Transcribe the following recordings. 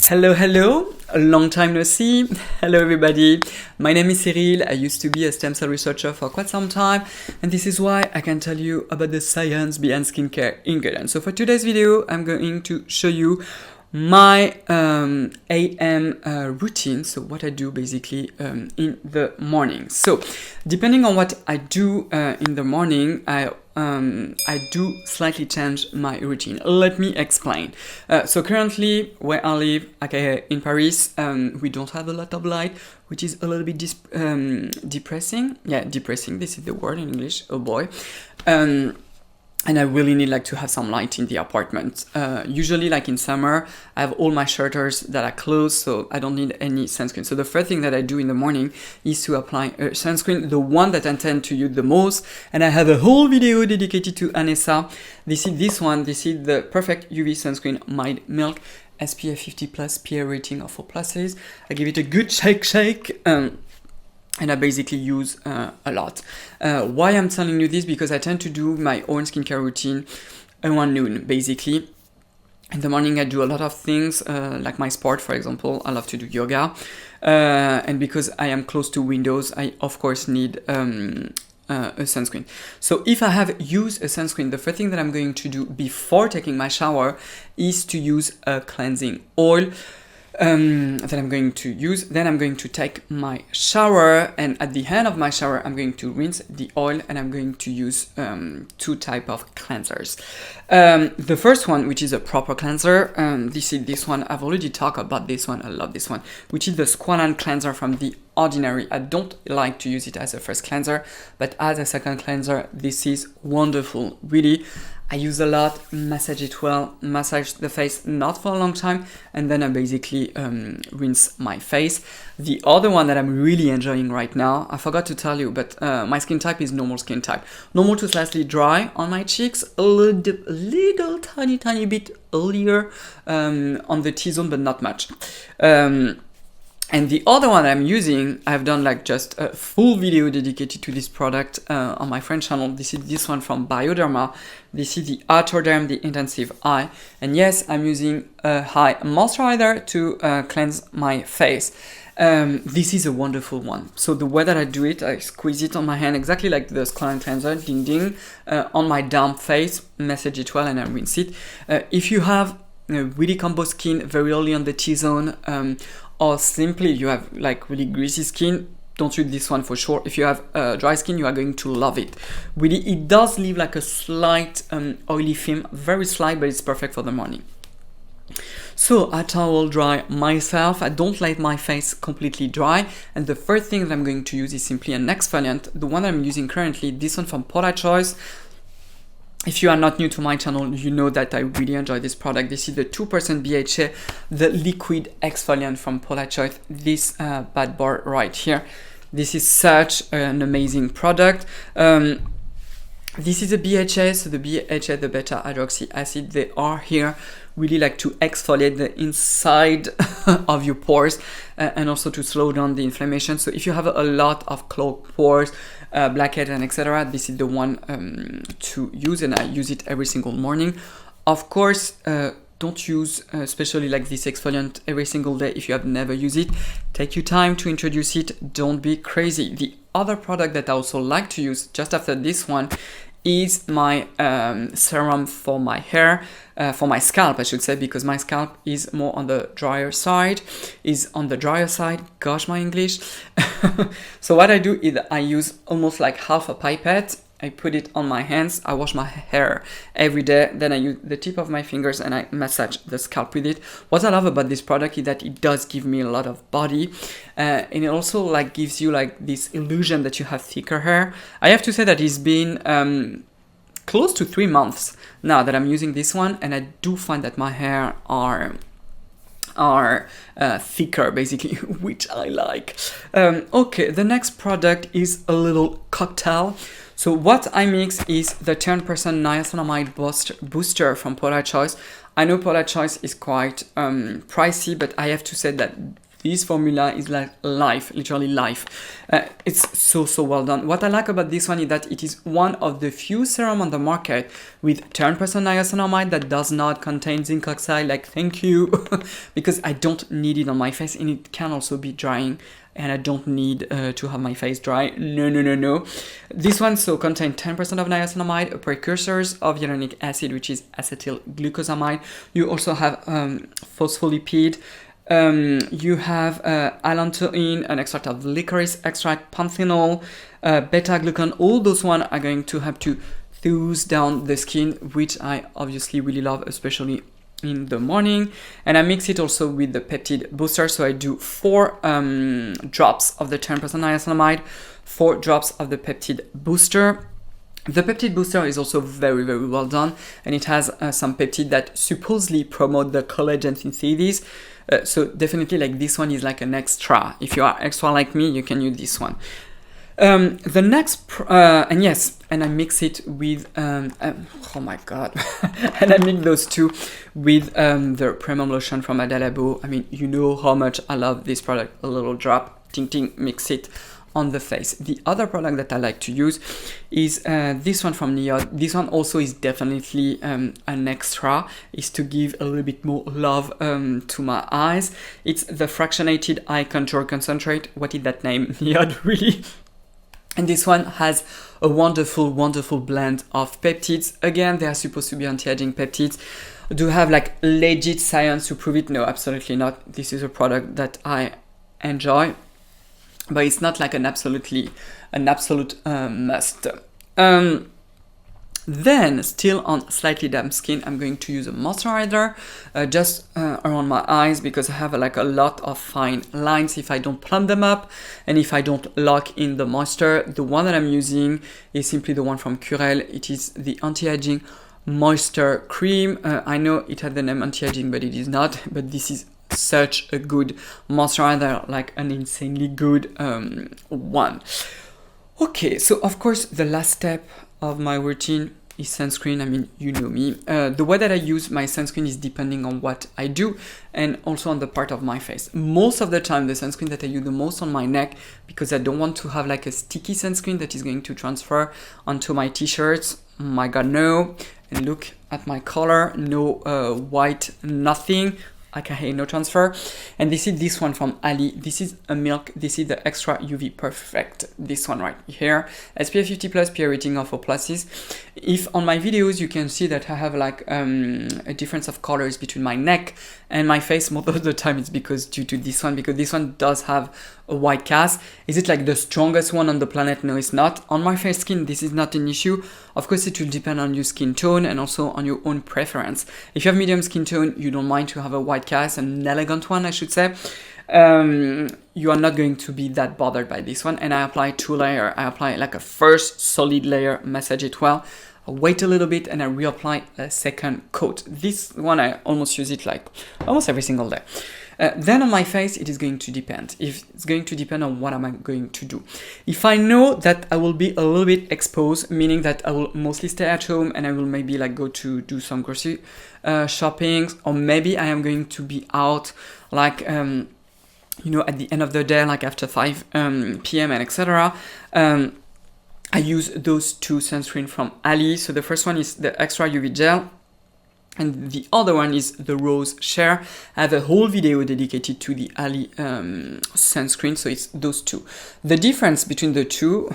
Hello, a long time no see. Hello everybody, my name is Cyril. I used to be a stem cell researcher for quite some time, and this is why I can tell you about the science behind skincare ingredients. So for today's video, I'm going to show you my AM routine, so what I do basically in the morning. So depending on what I do in the morning, I do slightly change my routine. Let me explain. So currently where I live, aka in Paris, we don't have a lot of light, which is a little bit depressing. Yeah, depressing, this is the word in English, oh boy. And I really need to have some light in the apartment. Usually in summer, I have all my shutters that are closed, so I don't need any sunscreen. So the first thing that I do in the morning is to apply a sunscreen, the one that I tend to use the most. And I have a whole video dedicated to Anessa. This is this one. This is the Perfect UV Sunscreen Mind Milk SPF 50 plus PA rating of 4+. I give it a good shake. And I basically use a lot. Why I'm telling you this? Because I tend to do my own skincare routine around noon, basically. In the morning, I do a lot of things, like my sport, for example. I love to do yoga. And because I am close to windows, I, of course, need a sunscreen. So if I have used a sunscreen, the first thing that I'm going to do before taking my shower is to use a cleansing oil. That I'm going to use. Then I'm going to take my shower, and at the end of my shower I'm going to rinse the oil, and I'm going to use two type of cleansers. The first one, which is a proper cleanser, this one, I've already talked about this one, I love this one, which is the Squalane cleanser from The Ordinary. I don't like to use it as a first cleanser, but as a second cleanser, this is wonderful, really. I use a lot, massage it well, massage the face, not for a long time, and then I basically rinse my face. The other one that I'm really enjoying right now, I forgot to tell you, but my skin type is normal skin type. Normal to slightly dry on my cheeks, a little tiny bit earlier on the T-zone, but not much. And the other one I'm using, I've done just a full video dedicated to this product on my French channel. This is this one from Bioderma. This is the Autoderm, the Intensive Eye. And yes, I'm using a high moisturizer to cleanse my face. This is a wonderful one. So the way that I do it, I squeeze it on my hand, exactly like the Squalane cleanser, ding ding, on my damp face, massage it well, and I rinse it. If you have really combo skin very early on the T-zone, or simply you have really greasy skin, don't use this one for sure. If you have dry skin, you are going to love it. Really, it does leave a slight oily film, very slight, but it's perfect for the morning. So I towel dry myself. I don't let my face completely dry, and the first thing that I'm going to use is simply an exfoliant. The one I'm using currently, this one from Polarchoice. If you are not new to my channel, you know that I really enjoy this product. This is the 2% BHA, the liquid exfoliant from Polarchoice, this bad boy right here. This is such an amazing product. This is a BHA, so the BHA, the beta hydroxy acid, they are here really to exfoliate the inside of your pores and also to slow down the inflammation. So if you have a lot of clogged pores, blackheads and etc., this is the one to use, and I use it every single morning. Of course, don't use especially this exfoliant every single day if you have never used it. Take your time to introduce it, don't be crazy. The other product that I also like to use just after this one is my serum for my hair, for my scalp I should say, because my scalp is more on the drier side, gosh my English. So what I do is I use almost half a pipette. I put it on my hands, I wash my hair every day, then I use the tip of my fingers and I massage the scalp with it. What I love about this product is that it does give me a lot of body, and it also gives you this illusion that you have thicker hair. I have to say that it's been close to 3 months now that I'm using this one, and I do find that my hair are thicker basically, which I like. Okay, the next product is a little cocktail. So what I mix is the 10% niacinamide booster from Polarchoice. I know Polarchoice is quite pricey, but I have to say that this formula is like life, literally life. It's so well done. What I like about this one is that it is one of the few serum on the market with 10% niacinamide that does not contain zinc oxide. Like, thank you, because I don't need it on my face, and it can also be drying, and I don't need to have my face dry. No. This one so contains 10% of niacinamide, precursors of hyaluronic acid, which is acetyl glucosamide. You also have phospholipid. You have allantoin, an extract of licorice extract, panthenol, beta-glucan. All those ones are going to help to those down the skin, which I obviously really love, especially in the morning. And I mix it also with the peptide booster, so I do 4 drops of the 10% niacinamide, 4 drops of the peptide booster. The peptide booster is also very well done, and it has some peptide that supposedly promote the collagen synthesis. So definitely, like, this one is like an extra. If you are extra like me, you can use this one. The next, and I mix it with, oh my god, and I mix those two with the Premium Lotion from Ada Labo. I mean, you know how much I love this product. A little drop, ting ting, mix it on the face. The other product that I like to use is this one from Niod. This one also is definitely an extra, is to give a little bit more love to my eyes. It's the Fractionated Eye Contour Concentrate. What is that name? Niod, really? And this one has a wonderful blend of peptides. Again, they are supposed to be anti-aging peptides. Do have like legit science to prove it? No, absolutely not. This is a product that I enjoy, but it's not like an absolute must. Then, still on slightly damp skin, I'm going to use a moisturizer just around my eyes, because I have like a lot of fine lines if I don't plump them up and if I don't lock in the moisture. The one that I'm using is simply the one from Curel. It is the anti-aging moisture cream. I know it had the name anti-aging, but it is not. But this is such a good moisturizer, like an insanely good one. Okay, so of course the last step of my routine is sunscreen. I mean, you know me. The way that I use my sunscreen is depending on what I do and also on the part of my face. Most of the time, the sunscreen that I use the most on my neck, because I don't want to have like a sticky sunscreen that is going to transfer onto my t-shirts. Oh my god, no. And look at my color, no white, nothing. Like I hate no transfer. And this is this one from Ali. This is a milk. This is the Extra UV Perfect. This one right here. SPF 50 plus, PA rating of 4+. If on my videos you can see that I have like a difference of colors between my neck and my face, most of the time it's because due to this one, because this one does have a white cast. Is it like the strongest one on the planet? No, it's not. On my face skin, this is not an issue. Of course, it will depend on your skin tone and also on your own preference. If you have medium skin tone, you don't mind to have a white cast, an elegant one, I should say. You are not going to be that bothered by this one. And I apply 2 layers. I apply like a first solid layer, massage it well. I wait a little bit and I reapply a second coat. This one, I almost use it like almost every single day. Then on my face, it is going to depend. It's going to depend on what am I going to do. If I know that I will be a little bit exposed, meaning that I will mostly stay at home and I will maybe like go to do some grocery shopping, or maybe I am going to be out like you know, at the end of the day, like after 5 p.m. and etc. I use those 2 sunscreen from Ali. So the first one is the Extra UV Gel, and the other one is the Rose Sheer. I have a whole video dedicated to the Ali sunscreen, so it's those 2. The difference between the 2,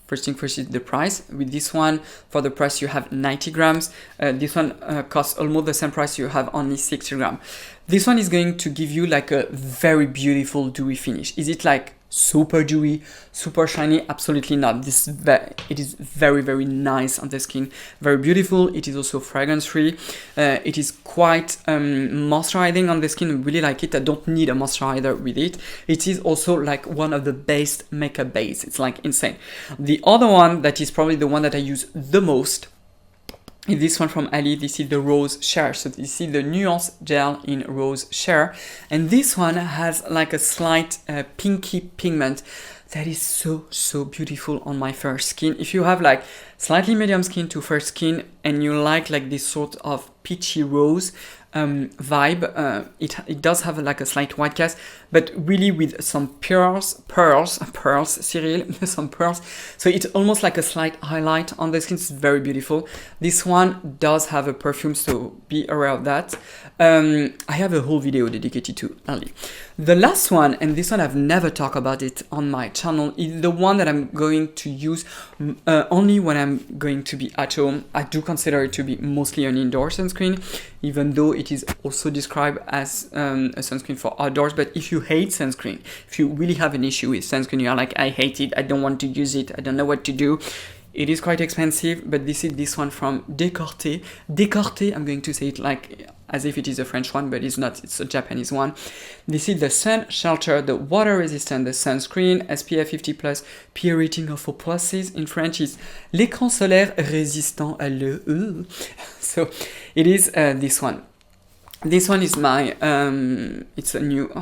first thing first, is the price. With this one, for the price you have 90 grams. This one costs almost the same price, you have only 60 grams. This one is going to give you like a very beautiful dewy finish. Is it like super dewy, super shiny? Absolutely not. It is very nice on the skin, very beautiful. It is also fragrance free. It is quite moisturizing on the skin. I really like it. I don't need a moisturizer with it. It is also like one of the best makeup base. It's like insane. The other one that is probably the one that I use the most is this one from Ali. This is the Rose Sheer. So this is the Nuance Gel in Rose Sheer. And this one has like a slight pinky pigment that is so beautiful on my fair skin. If you have like slightly medium skin to fair skin and you like this sort of peachy rose, vibe. It does have like a slight white cast, but really with some pearls, Cyril, some pearls. So it's almost like a slight highlight on the skin. It's very beautiful. This one does have a perfume, so be aware of that. I have a whole video dedicated to Ali. The last one, and this one I've never talked about it on my channel, is the one that I'm going to use only when I'm going to be at home. I do consider it to be mostly an indoor sunscreen, even though it is also described as a sunscreen for outdoors. But if you hate sunscreen, if you really have an issue with sunscreen, you're like, I hate it, I don't want to use it, I don't know what to do. It is quite expensive, but this is this one from Décorté. Décorté, I'm going to say it like as if it is a French one, but it's not, it's a Japanese one. This is the Sun Shelter, the water resistant, the sunscreen, SPF 50+, PA rating of 4+. In French is l'écran solaire résistant à l'eau. So it is this one. This one is my, it's a new,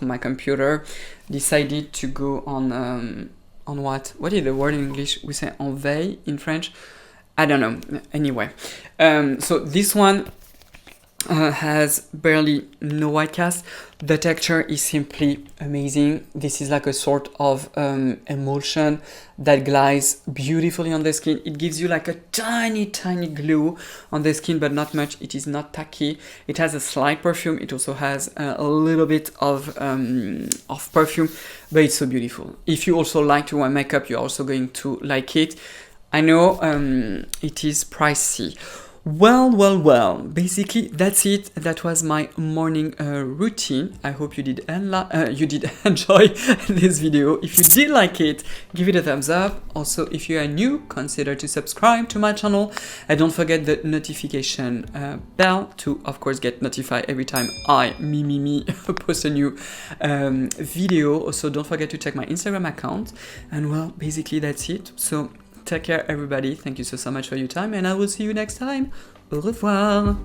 my computer decided to go on what? What is the word in English? We say en veille in French. I don't know. Anyway, so this one has barely no white cast. The texture is simply amazing. This is like a sort of emulsion that glides beautifully on the skin. It gives you like a tiny glow on the skin, but not much. It is not tacky. It has a slight perfume. It also has a little bit of perfume, but it's so beautiful. If you also like to wear makeup, you're also going to like it. I know it is pricey. Well, basically that's it. That was my morning routine. I hope you did enjoy this video. If you did like it, give it a thumbs up. Also, if you are new, consider to subscribe to my channel, and don't forget the notification bell to, of course, get notified every time I post a new video. Also, don't forget to check my Instagram account, and well, basically that's it. So take care, everybody. Thank you so much for your time, and I will see you next time. Au revoir.